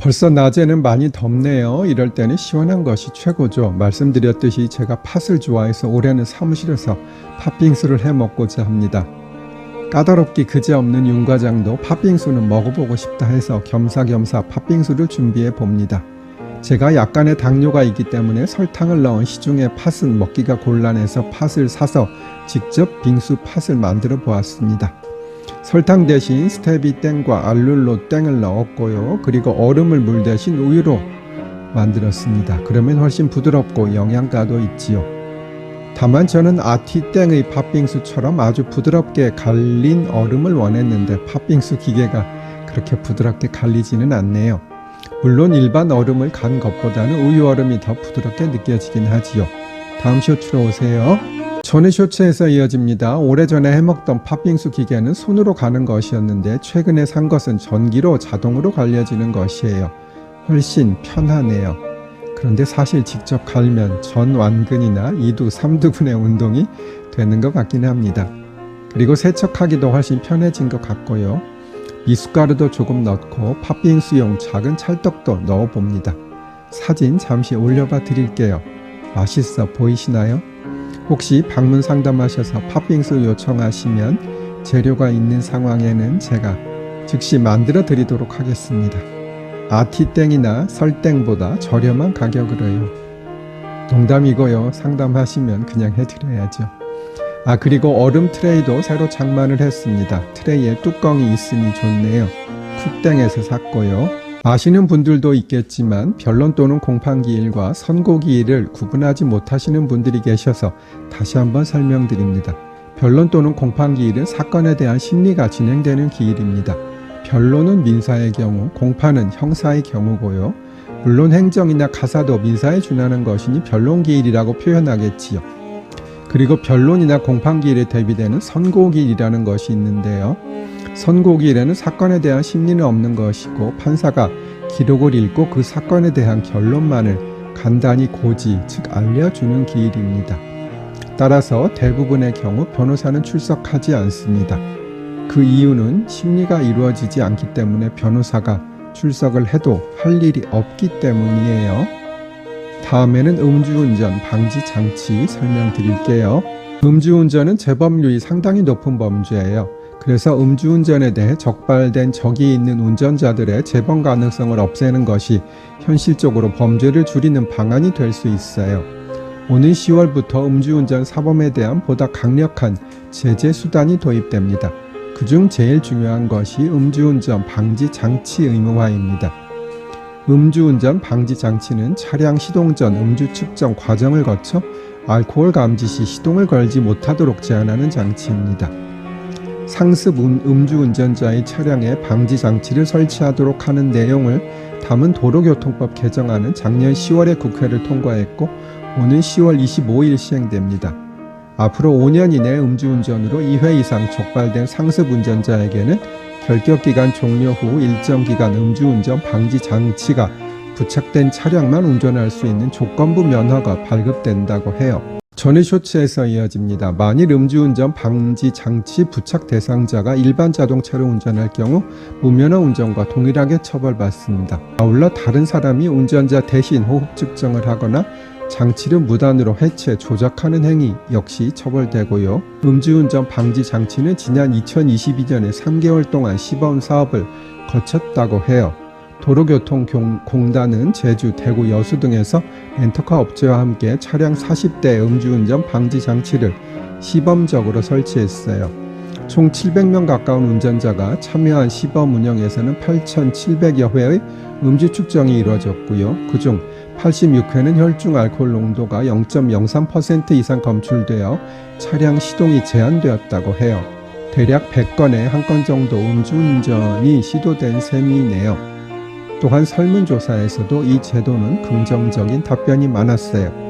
벌써 낮에는 많이 덥네요. 이럴 때는 시원한 것이 최고죠. 말씀드렸듯이 제가 팥을 좋아해서 올해는 사무실에서 팥빙수를 해 먹고자 합니다. 까다롭기 그지없는 윤 과장도 팥빙수는 먹어보고 싶다 해서 겸사겸사 팥빙수를 준비해 봅니다. 제가 약간의 당뇨가 있기 때문에 설탕을 넣은 시중의 팥은 먹기가 곤란해서 팥을 사서 직접 빙수 팥을 만들어 보았습니다. 설탕 대신 스테비 땡과 알룰로 땡을 넣었고요. 그리고 얼음을 물 대신 우유로 만들었습니다. 그러면 훨씬 부드럽고 영양가도 있지요. 다만 저는 아티 땡의 팥빙수처럼 아주 부드럽게 갈린 얼음을 원했는데 팥빙수 기계가 그렇게 부드럽게 갈리지는 않네요. 물론 일반 얼음을 간 것보다는 우유 얼음이 더 부드럽게 느껴지긴 하지요. 다음 쇼츠로 오세요. 전의 쇼츠에서 이어집니다. 오래전에 해먹던 팥빙수 기계는 손으로 가는 것이었는데 최근에 산 것은 전기로 자동으로 갈려지는 것이에요. 훨씬 편하네요. 그런데 사실 직접 갈면 전완근이나 2두 3두근의 운동이 되는 것 같긴 합니다. 그리고 세척하기도 훨씬 편해진 것 같고요. 미숫가루도 조금 넣고 팥빙수용 작은 찰떡도 넣어봅니다. 사진 잠시 올려봐 드릴게요. 맛있어 보이시나요? 혹시 방문 상담하셔서 팥빙수 요청하시면 재료가 있는 상황에는 제가 즉시 만들어 드리도록 하겠습니다. 아티땡이나 설땡보다 저렴한 가격으로요. 농담이고요. 상담하시면 그냥 해드려야죠. 그리고 얼음 트레이도 새로 장만을 했습니다. 트레이에 뚜껑이 있으니 좋네요. 쿡땡에서 샀고요. 아시는 분들도 있겠지만 변론 또는 공판기일과 선고기일을 구분하지 못하시는 분들이 계셔서 다시 한번 설명드립니다. 변론 또는 공판기일은 사건에 대한 심리가 진행되는 기일입니다. 변론은 민사의 경우, 공판은 형사의 경우고요. 물론 행정이나 가사도 민사에 준하는 것이니 변론기일이라고 표현하겠지요. 그리고 변론이나 공판기일에 대비되는 선고기일이라는 것이 있는데요. 선고기일에는 사건에 대한 심리는 없는 것이고 판사가 기록을 읽고 그 사건에 대한 결론만을 간단히 고지, 즉 알려주는 기일입니다. 따라서 대부분의 경우 변호사는 출석하지 않습니다. 그 이유는 심리가 이루어지지 않기 때문에 변호사가 출석을 해도 할 일이 없기 때문이에요. 다음에는 음주운전 방지 장치 설명드릴게요. 음주운전은 재범률이 상당히 높은 범죄예요. 그래서 음주운전에 대해 적발된 적이 있는 운전자들의 재범 가능성을 없애는 것이 현실적으로 범죄를 줄이는 방안이 될 수 있어요. 오는 10월부터 음주운전 사범에 대한 보다 강력한 제재 수단이 도입됩니다. 그중 제일 중요한 것이 음주운전 방지 장치 의무화입니다. 음주운전 방지 장치는 차량 시동 전 음주 측정 과정을 거쳐 알코올 감지 시 시동을 걸지 못하도록 제한하는 장치입니다. 상습 음주운전자의 차량에 방지 장치를 설치하도록 하는 내용을 담은 도로교통법 개정안은 작년 10월에 국회를 통과했고 오는 10월 25일 시행됩니다. 앞으로 5년 이내 음주운전으로 2회 이상 적발된 상습 운전자에게는 결격기간 종료 후 일정 기간 음주운전 방지 장치가 부착된 차량만 운전할 수 있는 조건부 면허가 발급된다고 해요. 전의 쇼츠에서 이어집니다. 만일 음주운전 방지 장치 부착 대상자가 일반 자동차를 운전할 경우 무면허 운전과 동일하게 처벌받습니다. 아울러 다른 사람이 운전자 대신 호흡 측정을 하거나 장치를 무단으로 해체, 조작하는 행위 역시 처벌되고요. 음주운전 방지 장치는 지난 2022년에 3개월 동안 시범 사업을 거쳤다고 해요. 도로교통공단은 제주, 대구, 여수 등에서 렌터카 업체와 함께 차량 40대 음주운전 방지 장치를 시범적으로 설치했어요. 총 700명 가까운 운전자가 참여한 시범 운영에서는 8,700여 회의 음주 측정이 이루어졌고요. 그중 86회는 혈중 알코올 농도가 0.03% 이상 검출되어 차량 시동이 제한되었다고 해요. 대략 100건에 1건 정도 음주운전이 시도된 셈이네요. 또한 설문조사에서도 이 제도는 긍정적인 답변이 많았어요.